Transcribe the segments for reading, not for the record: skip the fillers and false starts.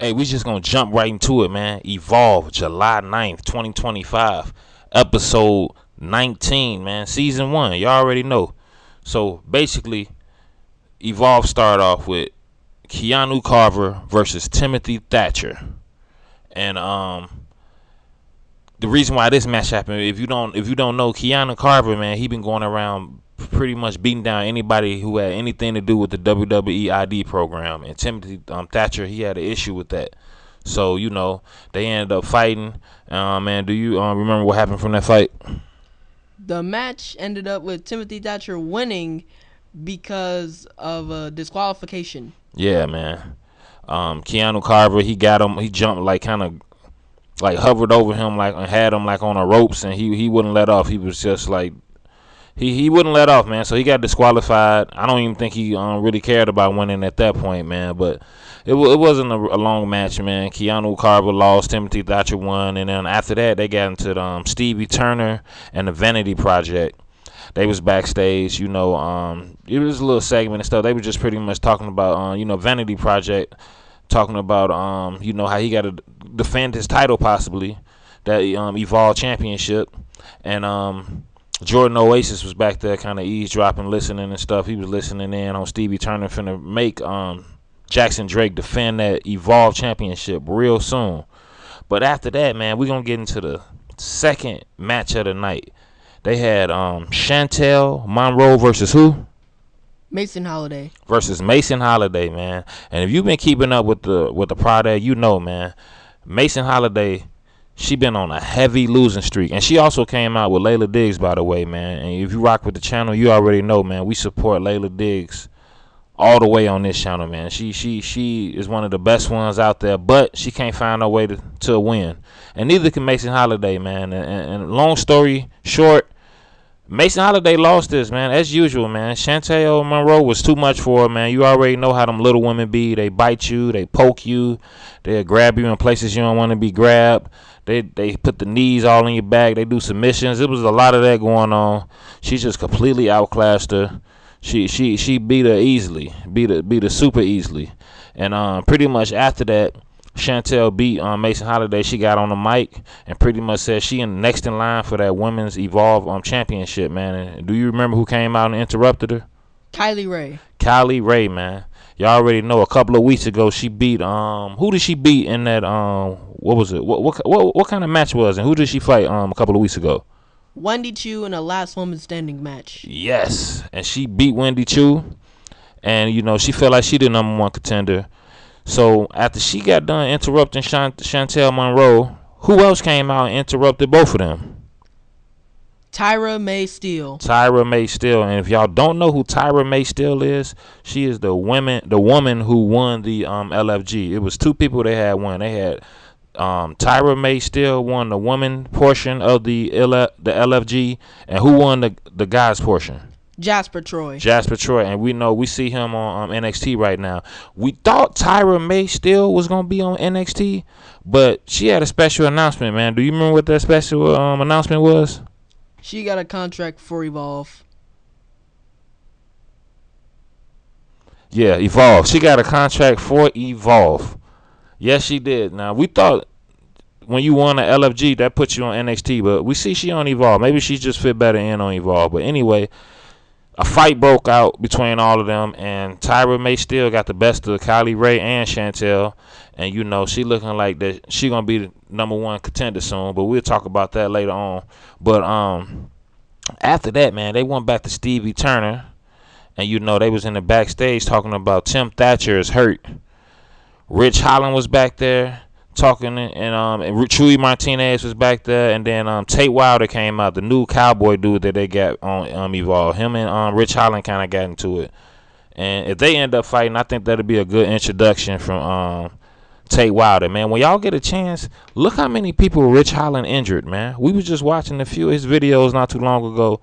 Hey, we just gonna jump right into it, man. Evolve, July 9th, 2025, episode 19, man. Season 1, y'all already know. So basically, Evolve started off with Keanu Carver versus Timothy Thatcher. And the reason why this match happened, if you don't know, Keanu Carver, man, he been going around pretty much beating down anybody who had anything to do with the WWE ID program. And Timothy Thatcher, he had an issue with that. So, they ended up fighting. Man, do you remember what happened from that fight? The match ended up with Timothy Thatcher winning because of a disqualification. Yeah, man. Keanu Carver, he got him. He jumped kind of hovered over him and had him on the ropes, and he wouldn't let off. He was just he wouldn't let off, man. So he got disqualified. I don't even think he really cared about winning at that point, man. But it wasn't a long match, man. Keanu Carver lost, Timothy Thatcher won, and then after that they got into Stevie Turner and the Vanity Project. They was backstage, it was a little segment and stuff. They were just pretty much talking about, Vanity Project, talking about, how he got to defend his title possibly, that Evolve Championship, and Jordan Oasis was back there kind of eavesdropping, listening and stuff. He was listening in on Stevie Turner finna make Jackson Drake defend that Evolve Championship real soon. But after that, man, we're going to get into the second match of the night. They had Chantel Monroe versus who? Mason Holiday. Versus Mason Holiday, man. And if you've been keeping up with the product, man, Mason Holiday, she been on a heavy losing streak. And she also came out with Layla Diggs, by the way, man. And if you rock with the channel, you already know, man, we support Layla Diggs all the way on this channel, man. She is one of the best ones out there, but she can't find no way to win. And neither can Mason Holiday, man. And long story short, Mason Holiday lost this, man, as usual, man. Chantel Monroe was too much for her, man. You already know how them little women be. They bite you, they poke you, they'll grab you in places you don't want to be grabbed. They put the knees all in your back. They do submissions. It was a lot of that going on. She just completely outclassed her. She beat her easily, beat her super easily. And pretty much after that, Chantel beat Mason Holiday. She got on the mic and pretty much said she next in line for that women's Evolve championship, man. And do you remember who came out and interrupted her? Kylie Rae. Kylie Rae, man. Y'all already know. A couple of weeks ago, she beat who did she beat in that what was it? What kind of match was it? And who did she fight a couple of weeks ago? Wendy Choo in a last woman standing match. Yes, and she beat Wendy Choo, and she felt like she the number one contender. So after she got done interrupting Chantel Monroe, who else came out and interrupted both of them? Tyra May Steele. Tyra May Steele. And if y'all don't know who Tyra May Steele is, she is the woman who won the LFG. It was two people they had won. They had Tyra May Steele won the woman portion of the LFG, and who won the guys portion? Jasper Troy. And we see him on NXT right now. We thought Tyra May Steele was gonna be on NXT, but she had a special announcement, man. Do you remember what that special announcement was? She got a contract for Evolve. Yeah, Evolve. She got a contract for Evolve. Yes, she did. Now, we thought when you won the LFG, that put you on NXT, but we see she on Evolve. Maybe she just fit better in on Evolve. But anyway, a fight broke out between all of them, and Tyra May Steele got the best of Kylie Rae and Chantel. And, she looking like that she going to be the number one contender soon, but we'll talk about that later on. But after that, man, they went back to Stevie Turner, and, they was in the backstage talking about Tim Thatcher is hurt. Rich Holland was back there talking, and Chuy Martinez was back there, and then Tate Wilder came out, the new cowboy dude that they got on Evolve. Him and Rich Holland kind of got into it, and if they end up fighting, I think that'll be a good introduction from Tate Wilder, man. When y'all get a chance, look how many people Rich Holland injured, man. We was just watching a few of his videos not too long ago,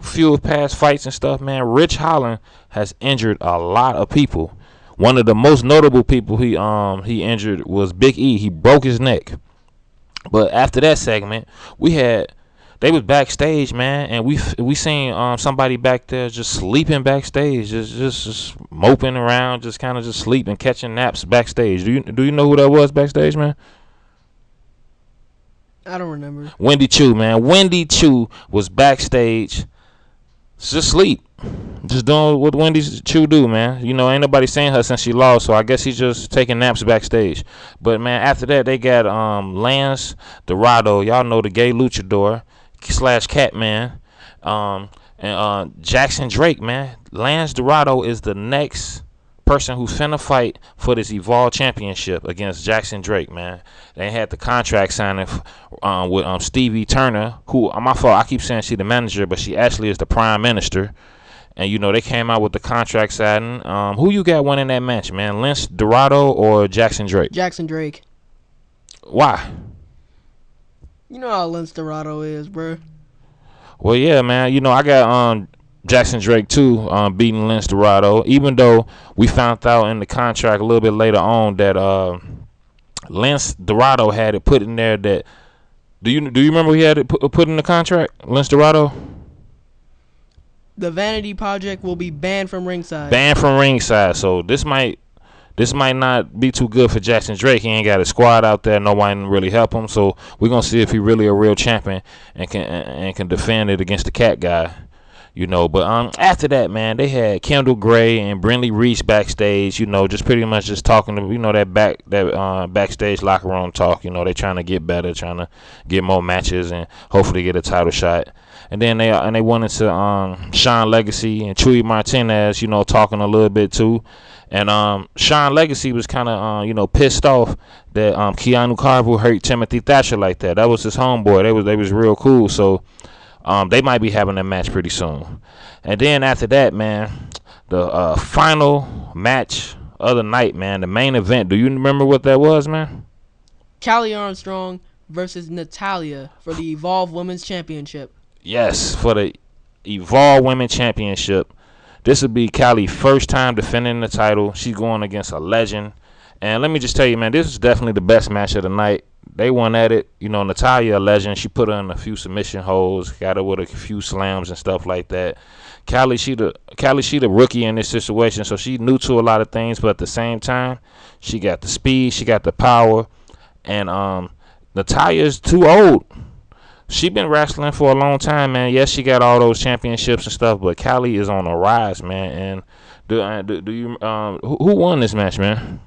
few of past fights and stuff, man. Rich Holland has injured a lot of people. One of the most notable people he injured was Big E. He broke his neck. But after that segment, we had They was backstage, man, and we seen somebody back there just sleeping backstage, just moping around, just kind of just sleeping, catching naps backstage. Do you know who that was backstage, man? I don't remember. Wendy Choo, man. Wendy Choo was backstage, just sleep, just doing what Wendy Choo do, man. You know, ain't nobody seen her since she lost, so I guess he's just taking naps backstage. But man, after that, they got Lance Dorado. Y'all know the gay luchador / Catman, and Jackson Drake, man. Lance Dorado is the next person who's finna fight for this Evolve Championship against Jackson Drake, man. They had the contract signing with Stevie Turner, who, my fault, I keep saying she the manager, but she actually is the prime minister. And you know they came out with the contract signing. Who you got winning that match, man? Lance Dorado or Jackson Drake? Jackson Drake. Why? You know how Lance Dorado is, bro. Well, yeah, man. You know, I got Jackson Drake too, beating Lance Dorado. Even though we found out in the contract a little bit later on that Lance Dorado had it put in there that. Do you remember he had it put in the contract, Lance Dorado? The Vanity Project will be banned from ringside. Banned from ringside. So this might not be too good for Jackson Drake. He ain't got a squad out there. No one really help him. So we're gonna see if he really a real champion and can defend it against the cat guy. You know, but after that, man, they had Kendall Gray and Brinley Reese backstage. You know, just pretty much just talking to that backstage locker room talk. You know, they trying to get better, trying to get more matches and hopefully get a title shot. And then they went into Sean Legacy and Chuy Martinez. You know, talking a little bit too. And Sean Legacy was kind of pissed off that Keanu Carver hurt Timothy Thatcher like that. That was his homeboy. They was real cool. So they might be having a match pretty soon. And then after that, man, the final match of the night, man, the main event. Do you remember what that was, man? Callie Armstrong versus Natalya for the Evolve Women's Championship. Yes, for the Evolve Women's Championship. This would be Callie's first time defending the title. She's going against a legend. And let me just tell you, man, this is definitely the best match of the night. They won at it. You know, Natalya, a legend. She put her in a few submission holds, got her with a few slams and stuff like that. Callie, she the rookie in this situation, so she new to a lot of things, but at the same time, she got the speed, she got the power, and Natalya's too old. She been wrestling for a long time, man. Yes, she got all those championships and stuff, but Callie is on a rise, man. And do you who won this match, man?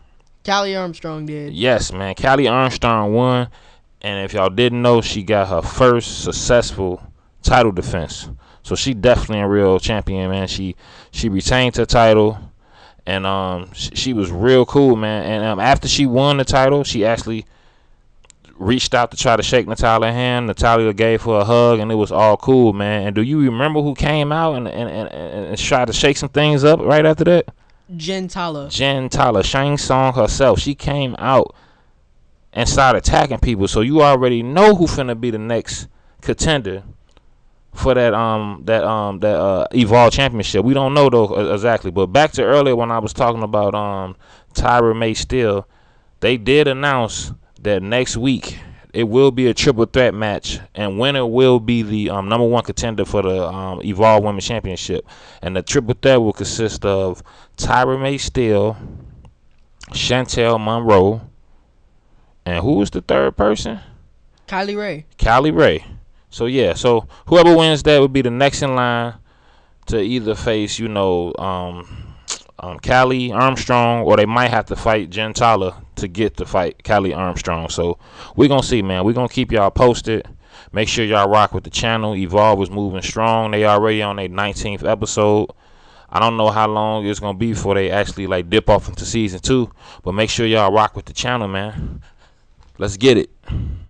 Callie Armstrong did. Yes, man. Callie Armstrong won, and if y'all didn't know, she got her first successful title defense. So she definitely a real champion, man. She retained her title, and she was real cool, man. And after she won the title, she actually reached out to try to shake Natalya's hand. Natalya gave her a hug, and it was all cool, man. And do you remember who came out and tried to shake some things up right after that? Jen Tala, Shang Tsung herself. She came out and started attacking people. So you already know who finna be the next contender for that Evolve Championship. We don't know though exactly. But back to earlier when I was talking about Tyra May Steele, they did announce that next week it will be a triple threat match, and winner will be the number one contender for the Evolve Women's Championship. And the triple threat will consist of Tyra May Steele, Chantel Monroe, and who was the third person? Kylie Ray. So yeah, so whoever wins that would be the next in line to either face, Callie Armstrong, or they might have to fight Jen Tala to get to fight Callie Armstrong. So we're going to see, man. We're going to keep y'all posted. Make sure y'all rock with the channel. Evolve is moving strong. They already on their 19th episode. I don't know how long it's going to be before they actually dip off into season 2. But make sure y'all rock with the channel, man. Let's get it.